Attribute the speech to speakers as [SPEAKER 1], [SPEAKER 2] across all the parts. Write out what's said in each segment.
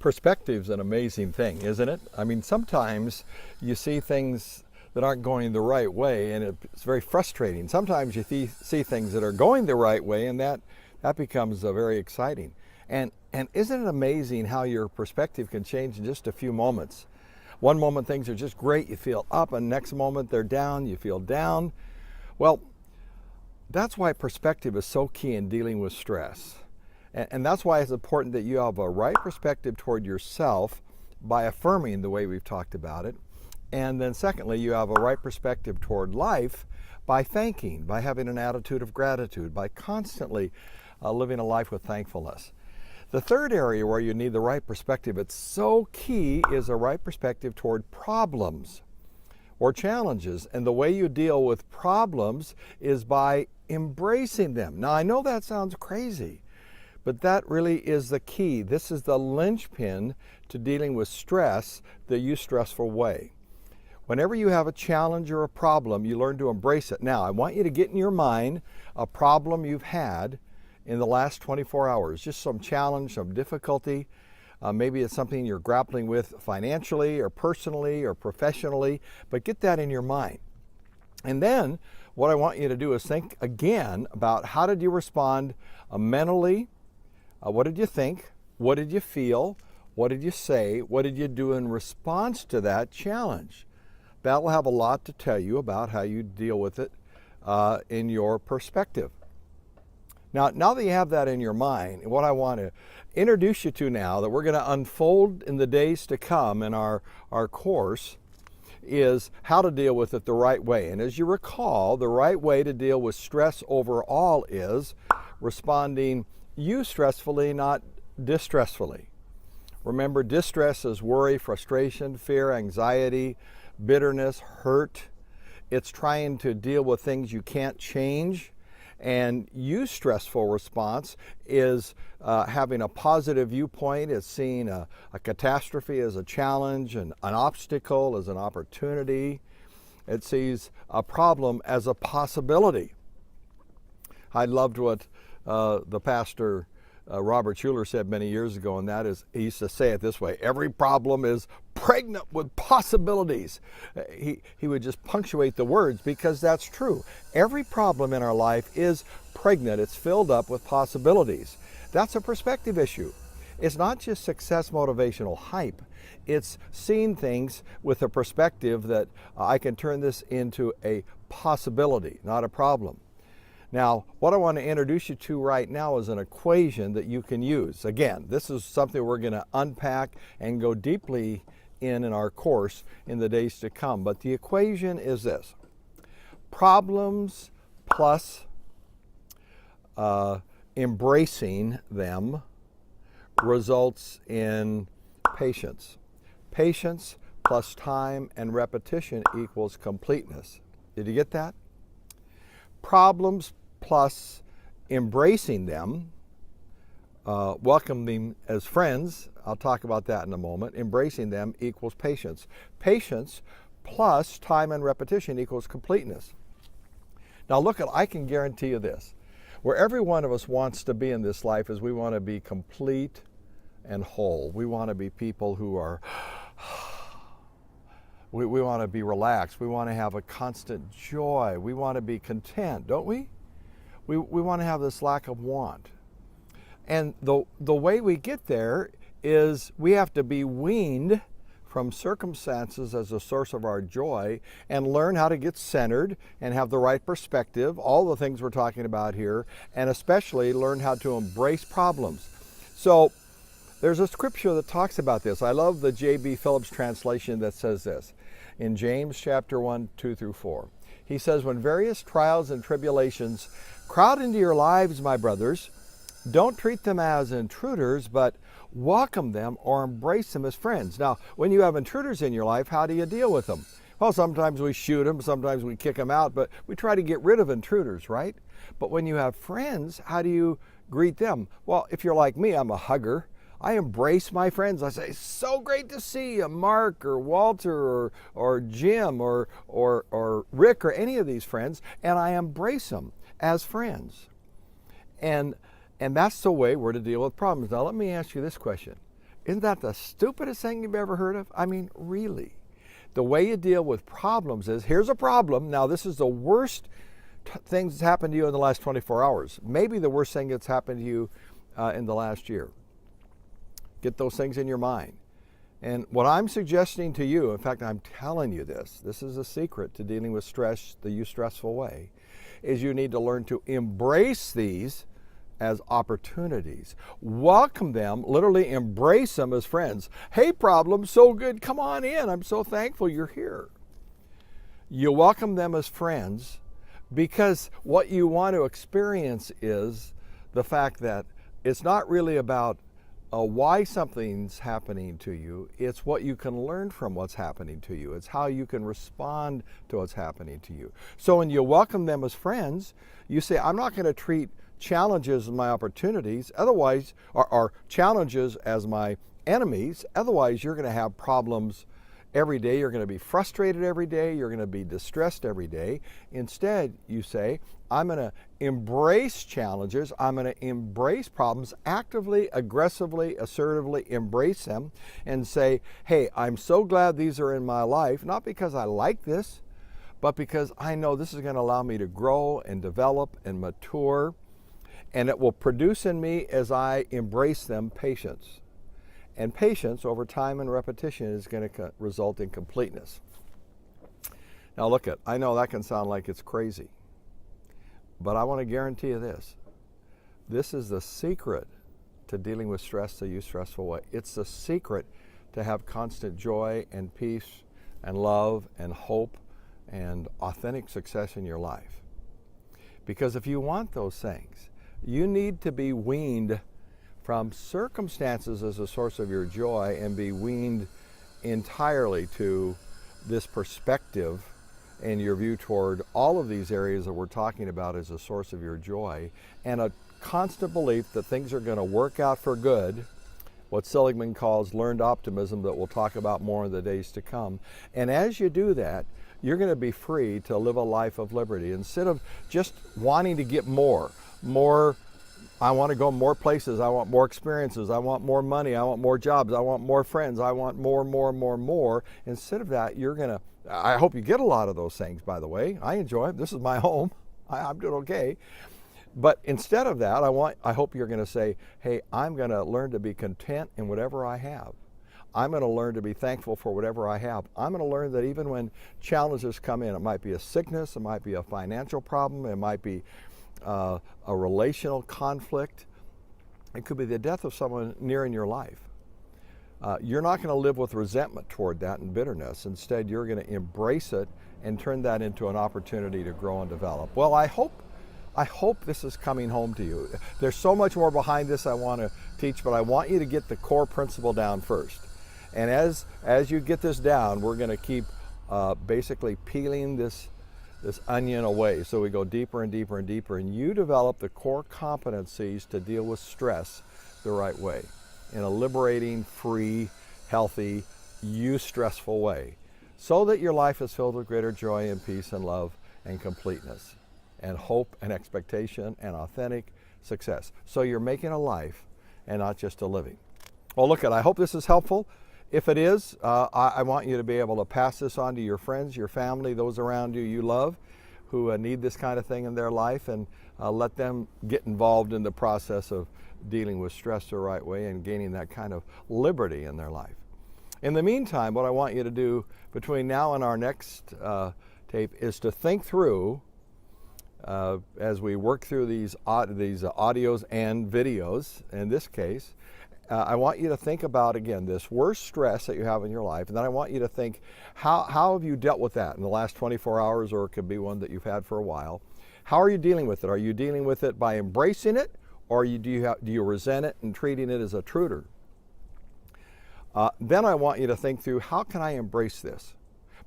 [SPEAKER 1] Perspective's an amazing thing, isn't it? I mean, sometimes you see things that aren't going the right way, and it's very frustrating. Sometimes you see things that are going the right way, and that becomes very exciting. And isn't it amazing how your perspective can change in just a few moments? One moment things are just great, you feel up, and next moment they're down, you feel down. Well, that's why perspective is so key in dealing with stress. And that's why it's important that you have a right perspective toward yourself by affirming the way we've talked about it. And then secondly, you have a right perspective toward life by thanking, by having an attitude of gratitude, by constantly living a life with thankfulness. The third area where you need the right perspective, it's so key, is a right perspective toward problems or challenges. And the way you deal with problems is by embracing them. Now, I know that sounds crazy, but that really is the key. This is the linchpin to dealing with stress the You Stressful way. Whenever you have a challenge or a problem, you learn to embrace it. Now, I want you to get in your mind a problem you've had in the last 24 hours, just some challenge, some difficulty. Maybe it's something you're grappling with financially or personally or professionally, but get that in your mind. And then what I want you to do is think again about how did you respond mentally. What did you think? What did you feel? What did you say? What did you do in response to that challenge? That will have a lot to tell you about how you deal with it in your perspective. Now that you have that in your mind, what I want to introduce you to now that we're going to unfold in the days to come in our course is how to deal with it the right way. And as you recall, the right way to deal with stress overall is responding eustressfully, not distressfully. Remember, distress is worry, frustration, fear, anxiety, bitterness, hurt. It's trying to deal with things you can't change. And eustressful response is having a positive viewpoint. It's seeing a catastrophe as a challenge, and an obstacle as an opportunity. It sees a problem as a possibility. I loved what the pastor Robert Schuller said many years ago, and that is, he used to say it this way: every problem is pregnant with possibilities. He would just punctuate the words because that's true. Every problem in our life is pregnant. It's filled up with possibilities. That's a perspective issue. It's not just success motivational hype. It's seeing things with a perspective that I can turn this into a possibility, not a problem. Now, what I want to introduce you to right now is an equation that you can use. Again, this is something we're going to unpack and go deeply in our course in the days to come. But the equation is this: problems plus embracing them results in patience. Patience plus time and repetition equals completeness. Did you get that? Problems plus embracing them, welcoming them as friends, I'll talk about that in a moment, embracing them equals patience. Patience plus time and repetition equals completeness. Now look, I can guarantee you this: where every one of us wants to be in this life is we want to be complete and whole. We want to be people who are we want to be relaxed. We want to have a constant joy. We want to be content, don't we? We want to have this lack of want. And the way we get there is we have to be weaned from circumstances as a source of our joy and learn how to get centered and have the right perspective, all the things we're talking about here, and especially learn how to embrace problems. So there's a scripture that talks about this. I love the J.B. Phillips translation that says this in James chapter 1, 2 through 4. He says, when various trials and tribulations crowd into your lives, my brothers, don't treat them as intruders, but welcome them or embrace them as friends. Now, when you have intruders in your life, how do you deal with them? Well, sometimes we shoot them, sometimes we kick them out, but we try to get rid of intruders, right? But when you have friends, how do you greet them? Well, if you're like me, I'm a hugger. I embrace my friends. I say, so great to see you, Mark or Walter or Jim or Rick or any of these friends, and I embrace them as friends. And that's the way we're to deal with problems. Now let me ask you this question. Isn't that the stupidest thing you've ever heard of? I mean, really. The way you deal with problems is, here's a problem. Now, this is the worst thing that's happened to you in the last 24 hours. Maybe the worst thing that's happened to you in the last year. Get those things in your mind. And what I'm suggesting to you, in fact, I'm telling you this is a secret to dealing with stress the stressful way, is you need to learn to embrace these as opportunities. Welcome them, literally embrace them as friends. Hey, problem, so good, come on in. I'm so thankful you're here. You welcome them as friends because what you want to experience is the fact that it's not really about why something's happening to you. It's what you can learn from what's happening to you. It's how you can respond to what's happening to you. So when you welcome them as friends, you say, I'm not going to treat challenges as my opportunities, otherwise, or challenges as my enemies. Otherwise, you're going to have problems every day. You're going to be frustrated every day. You're going to be distressed every day. Instead, you say, I'm going to embrace challenges. I'm going to embrace problems actively, aggressively, assertively embrace them and say, hey, I'm so glad these are in my life, not because I like this, but because I know this is going to allow me to grow and develop and mature, and it will produce in me, as I embrace them, patience. And patience over time and repetition is going to result in completeness. Now look at, I know that can sound like it's crazy, but I want to guarantee you this. This is the secret to dealing with stress the stressful way. It's the secret to have constant joy and peace and love and hope and authentic success in your life. Because if you want those things, you need to be weaned from circumstances as a source of your joy and be weaned entirely to this perspective and your view toward all of these areas that we're talking about as a source of your joy, and a constant belief that things are going to work out for good, what Seligman calls learned optimism, that we'll talk about more in the days to come. And as you do that, you're going to be free to live a life of liberty. Instead of just wanting to get more, I want to go more places, I want more experiences, I want more money, I want more jobs, I want more friends, I want more. Instead of that, you're going to, I hope you get a lot of those things, by the way. I enjoy it. This is my home. I'm doing okay. But instead of that, I hope you're going to say, hey, I'm going to learn to be content in whatever I have. I'm going to learn to be thankful for whatever I have. I'm going to learn that even when challenges come in, it might be a sickness, it might be a financial problem, it might be a relational conflict, it could be the death of someone near in your life. You're not going to live with resentment toward that and bitterness. Instead, you're going to embrace it and turn that into an opportunity to grow and develop. Well, I hope this is coming home to you. There's so much more behind this I want to teach, but I want you to get the core principle down first. And as you get this down, we're going to keep basically peeling this onion away. So we go deeper and deeper and deeper, and you develop the core competencies to deal with stress the right way, in a liberating, free, healthy, stressful way, so that your life is filled with greater joy and peace and love and completeness and hope and expectation and authentic success. So you're making a life and not just a living. Well, look, I hope this is helpful. If it is, I want you to be able to pass this on to your friends, your family, those around you you love, who need this kind of thing in their life, and let them get involved in the process of dealing with stress the right way and gaining that kind of liberty in their life. In the meantime, what I want you to do between now and our next tape is to think through, as we work through these audios and videos, in this case, I want you to think about, again, this worst stress that you have in your life, and then I want you to think, how have you dealt with that in the last 24 hours, or it could be one that you've had for a while. How are you dealing with it? Are you dealing with it by embracing it, or do you resent it and treating it as a intruder? Then I want you to think through, how can I embrace this?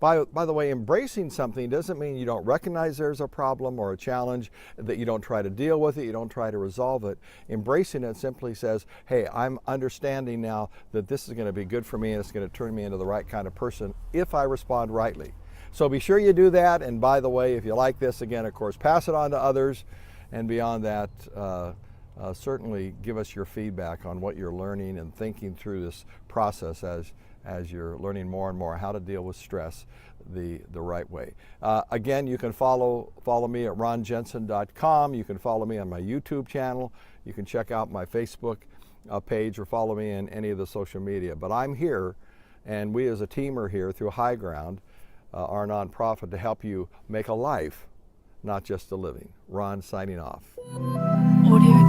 [SPEAKER 1] By the way, embracing something doesn't mean you don't recognize there's a problem or a challenge, that you don't try to deal with it, you don't try to resolve it. Embracing it simply says, hey, I'm understanding now that this is going to be good for me and it's going to turn me into the right kind of person if I respond rightly. So be sure you do that. And by the way, if you like this, again, of course, pass it on to others. And beyond that, certainly give us your feedback on what you're learning and thinking through this process as you're learning more and more how to deal with stress the right way. Again, you can follow me at ronjensen.com. You can follow me on my YouTube channel. You can check out my Facebook page or follow me in any of the social media. But I'm here, and we as a team are here through High Ground, our nonprofit, to help you make a life, not just a living. Ron signing off.
[SPEAKER 2] Audio